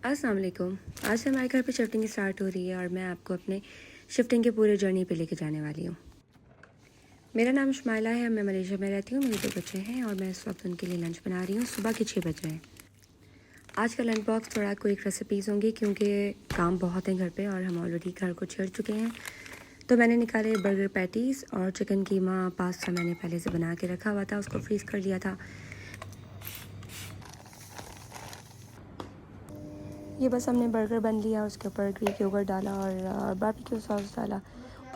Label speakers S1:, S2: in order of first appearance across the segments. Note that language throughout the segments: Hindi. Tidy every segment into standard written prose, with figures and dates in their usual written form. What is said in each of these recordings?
S1: अस्सलाम वालेकुम। आज से हमारे घर पे शिफ्टिंग स्टार्ट हो रही है और मैं आपको अपने शिफ्टिंग के पूरे जर्नी पे लेके जाने वाली हूँ। मेरा नाम शुमाइला है, मैं मलेशिया में रहती हूँ। मेरे 2 बच्चे हैं और मैं इस वक्त उनके लिए लंच बना रही हूँ। सुबह के 6 बज रहे हैं। आज का लंच बॉक्स थोड़ा क्विक रेसिपीज़ होंगी क्योंकि काम बहुत हैं घर पे और हम ऑलरेडी घर को छेड़ चुके हैं। तो मैंने निकाले बर्गर पैटीज़ और चिकन कीमा पास्ता मैंने पहले से बना के रखा हुआ था, उसको फ्रीज़ कर लिया था। ये बस हमने बर्गर बन लिया, उसके ऊपर ग्रीक योगर्ट डाला और बारबेक्यू सॉस डाला।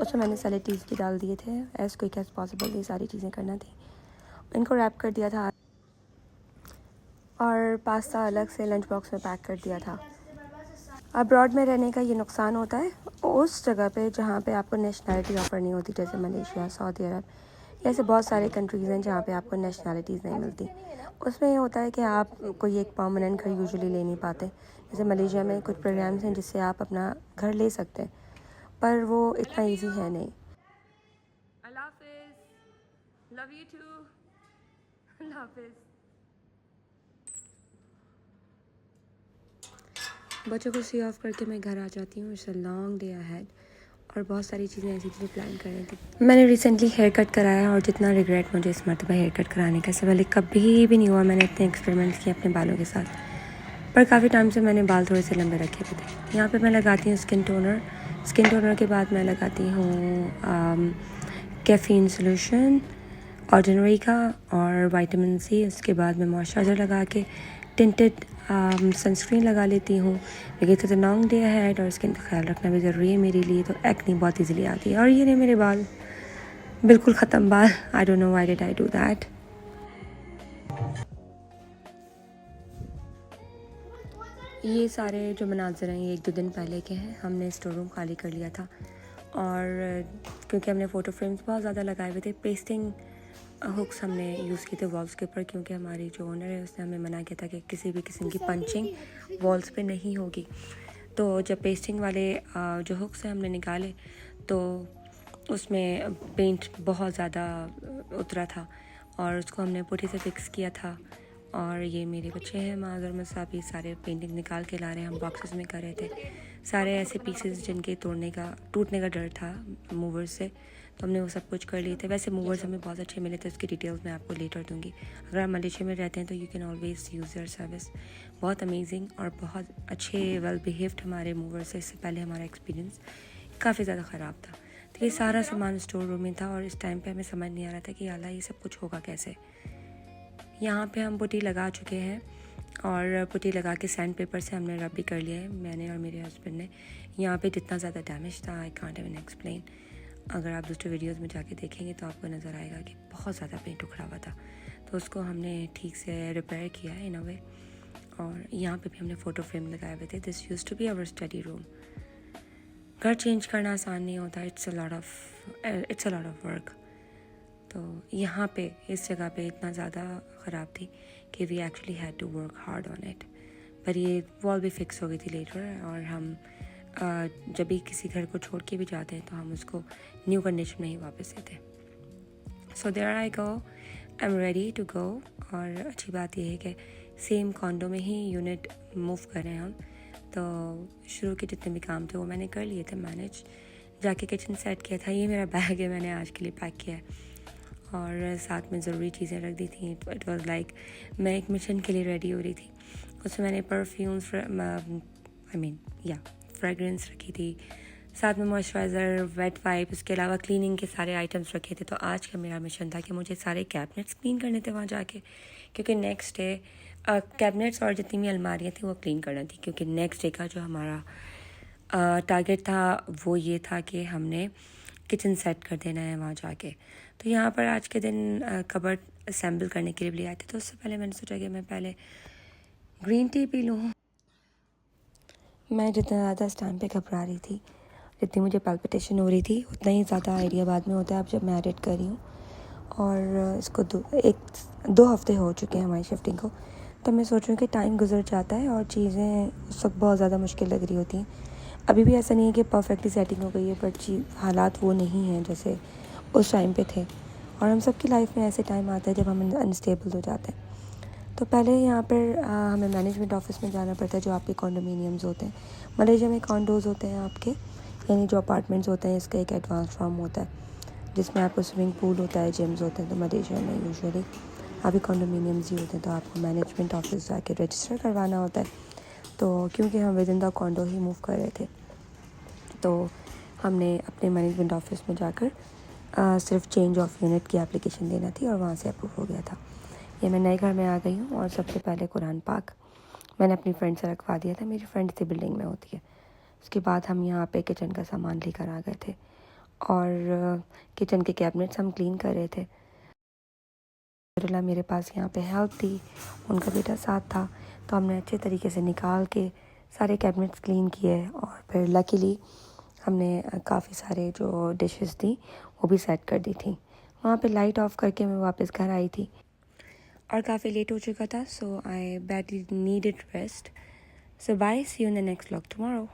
S1: उसमें मैंने सैलेडीज़ भी डाल दिए थे। एज़ क्विक एज़ पॉसिबल ये सारी चीज़ें करना थी। इनको रैप कर दिया था और पास्ता अलग से लंच बॉक्स में पैक कर दिया था। अब्रॉड में रहने का ये नुकसान होता है उस जगह पे जहाँ पे आपको नेशनैलिटी ऑफ़र नहीं होती, जैसे मलेशिया, सऊदी अरब, ऐसे बहुत सारे कंट्रीज़ हैं जहाँ पे आपको नेशनैलिटीज़ नहीं मिलती। उसमें ये होता है कि आप कोई एक परमानेंट घर यूजुअली ले नहीं पाते। जैसे मलेशिया में कुछ प्रोग्राम्स हैं जिससे आप अपना घर ले सकते हैं, पर वो इतना ईजी है नहीं। अल्लाह हाफ़िज़, लव यू टू, अल्लाह हाफ़िज़। बच्चों को सी ऑफ करके मैं घर आ जाती हूँ। It's a long day ahead और बहुत सारी चीज़ें ऐसी थी जो प्लान कर रही थी। मैंने रिसेंटली हेयर कट कराया और जितना रिग्रेट मुझे इस मरतबा हेयर कट कराने का, इससे पहले कभी भी नहीं हुआ। मैंने इतने एक्सपेरिमेंट्स किए अपने बालों के साथ, पर काफ़ी टाइम से मैंने बाल थोड़े से लंबे रखे हुए थे। यहाँ पे मैं लगाती हूँ स्किन टोनर। स्किन टोनर के बाद मैं लगाती हूँ कैफ़ीन सोल्यूशन ऑर्डिनरी का और विटामिन सी। उसके बाद मैं मॉइस्चराइज़र लगा के टिंटेड सनस्क्रीन लगा लेती हूँ। लेकिन तो लॉन्ग डे है और स्किन का ख्याल रखना भी ज़रूरी है मेरे लिए, तो एक्ने बहुत ईजिली आती है। और ये नहीं, मेरे बाल बिल्कुल ख़त्म बाल। I don't know why did I do that. ये सारे जो मनाज़र हैं ये 1-2 दिन पहले के हैं। हमने स्टोर रूम खाली कर लिया था और क्योंकि हमने फ़ोटो फ्रेम्स बहुत ज़्यादा लगाए हुए थे, पेस्टिंग हुक्स हमने यूज़ किए थे वॉल्स के ऊपर, क्योंकि हमारी जो ओनर है उसने हमें मना किया था कि किसी भी किस्म की पंचिंग वॉल्स पे नहीं होगी। तो जब पेस्टिंग वाले जो हुक्स हैं हमने निकाले तो उसमें पेंट बहुत ज़्यादा उतरा था और उसको हमने पुट्टी से फिक्स किया था। और ये मेरे बच्चे हैं माज़ और मसाब, ये सारे पेंटिंग निकाल के ला रहे हैं। हम बॉक्सेस में कर रहे थे सारे ऐसे पीसेस जिनके टूटने का डर था मूवर से, तो हमने वो सब कुछ कर लिए थे। वैसे मूवर्स हमें बहुत अच्छे मिले थे, उसकी डिटेल्स मैं आपको लेटर दूंगी। अगर आप मलेशिया में रहते हैं तो you can always use your service. बहुत अमेजिंग और बहुत अच्छे वेल बिहेव्ड हमारे मूवर्स से। इससे पहले हमारा एक्सपीरियंस काफ़ी ज़्यादा ख़राब था। तो ये सारा सामान स्टोर रूम में था और इस टाइम पे हमें समझ नहीं आ रहा था कि अल्लाह ये सब कुछ होगा कैसे। यहाँ पे हम पुट्टी लगा चुके हैं और पुट्टी लगा के सैंड पेपर से हमने रब भी कर लिया है, मैंने और मेरे हस्बैंड ने। यहाँ पे जितना ज़्यादा डैमेज था आई कांट इवन एक्सप्लेन। अगर आप दूसरे वीडियोस में जाके देखेंगे तो आपको नज़र आएगा कि बहुत ज़्यादा पेंट उखड़ा हुआ था। तो उसको हमने ठीक से रिपेयर किया है इन अ वे। और यहाँ पे भी हमने फ़ोटो फ्रेम लगाए हुए थे। This used to be our study room. घर चेंज करना आसान नहीं होता, it's a lot of work. तो यहाँ पे इस जगह पे इतना ज़्यादा ख़राब थी कि we actually had to work hard on it. पर ये वॉल भी फिक्स हो गई थी लेटर, और हम जब भी किसी घर को छोड़ के भी जाते हैं तो हम उसको न्यू कंडीशन में ही वापस देते हैं। So there I go, I am ready to go. और अच्छी बात यह है कि सेम कॉन्डो में ही यूनिट मूव कर रहे हैं हम। तो शुरू के जितने भी काम थे वो मैंने कर लिए थे मैनेज। जाके किचन सेट किया था। ये मेरा बैग है, मैंने आज के लिए पैक किया है और साथ में ज़रूरी चीज़ें रख दी थी। इट वाज लाइक मैं एक मिशन के लिए रेडी हो रही थी। उसमें मैंने परफ्यूम्स फ्रेगरेंस रखी थी, साथ में मॉइस्चराइज़र, वेट वाइप, उसके अलावा क्लीनिंग के सारे आइटम्स रखे थे। तो आज का मेरा मिशन था कि मुझे सारे कैबिनेट्स क्लीन करने थे वहाँ जाके, क्योंकि नेक्स्ट डे कैबिनेट्स और जितनी भी अलमारियाँ थी वो क्लीन करना थी। क्योंकि नेक्स्ट डे का जो हमारा टारगेट था वो ये था कि हमने किचन सेट कर देना है वहाँ जाके। तो यहाँ पर आज के दिन कबर्ड असेंबल करने के लिए भी आए थे। तो उससे पहले मैंने सोचा कि मैं पहले ग्रीन टी पी लूँ। मैं जितना ज़्यादा इस टाइम पे घबरा रही थी, जितनी मुझे पल्पिटेशन हो रही थी, उतना ही ज़्यादा आइडिया बाद में होता है। अब जब मैं एडिट कर रही हूँ और इसको 2 हफ्ते हो चुके हैं हमारी शिफ्टिंग को, तब मैं सोच रही हूँ कि टाइम गुजर जाता है और चीज़ें उस वक्त बहुत ज़्यादा मुश्किल लग रही होती हैं। अभी भी ऐसा नहीं है कि परफेक्टली सेटिंग हो गई है, पर हालात वो नहीं हैं जैसे उस टाइम पे थे। और हम सबकी लाइफ में ऐसे टाइम आता है जब हम अनस्टेबल हो जाते हैं। तो पहले यहाँ पर हमें मैनेजमेंट ऑफिस में जाना पड़ता है, जो आपके कॉन्डोमिनियम्स होते हैं। मलेशिया में कॉन्डोज़ होते हैं आपके, यानी जो अपार्टमेंट्स होते हैं, इसका एक एडवांस फॉर्म होता है जिसमें आपको स्विमिंग पूल होता है, जिम्स होते हैं। तो मलेशिया में यूजुअली अभी कॉन्डोमिनियम्स ही होते हैं, तो आपको मैनेजमेंट ऑफिस जाके रजिस्टर करवाना होता है। तो क्योंकि हम with in the condor he move कर रहे थे, तो हमने अपने मैनेजमेंट ऑफिस में जाकर सिर्फ चेंज ऑफ यूनिट की एप्लीकेशन देना थी और वहाँ से अप्रूव हो गया था। ये मैं नए घर में आ गई हूँ और सबसे पहले कुरान पाक मैंने अपनी फ्रेंड से रखवा दिया था। मेरी फ्रेंड इसी बिल्डिंग में होती है। उसके बाद हम यहाँ पे किचन का सामान लेकर आ गए थे और किचन के कैबिनेट्स हम क्लीन कर रहे थे। अलहमदुलिल्लाह मेरे पास यहाँ पे हेल्प थी, उनका बेटा साथ था, तो हमने अच्छे तरीके से निकाल के सारे कैबिनेट्स क्लीन किए और फिर लकीली हमने काफ़ी सारे जो डिशेस थी वो भी सेट कर दी थी। वहाँ पे लाइट ऑफ करके मैं वापस घर आई थी और काफ़ी लेट हो चुका था, so I badly needed rest. So bye, see you in the next vlog tomorrow.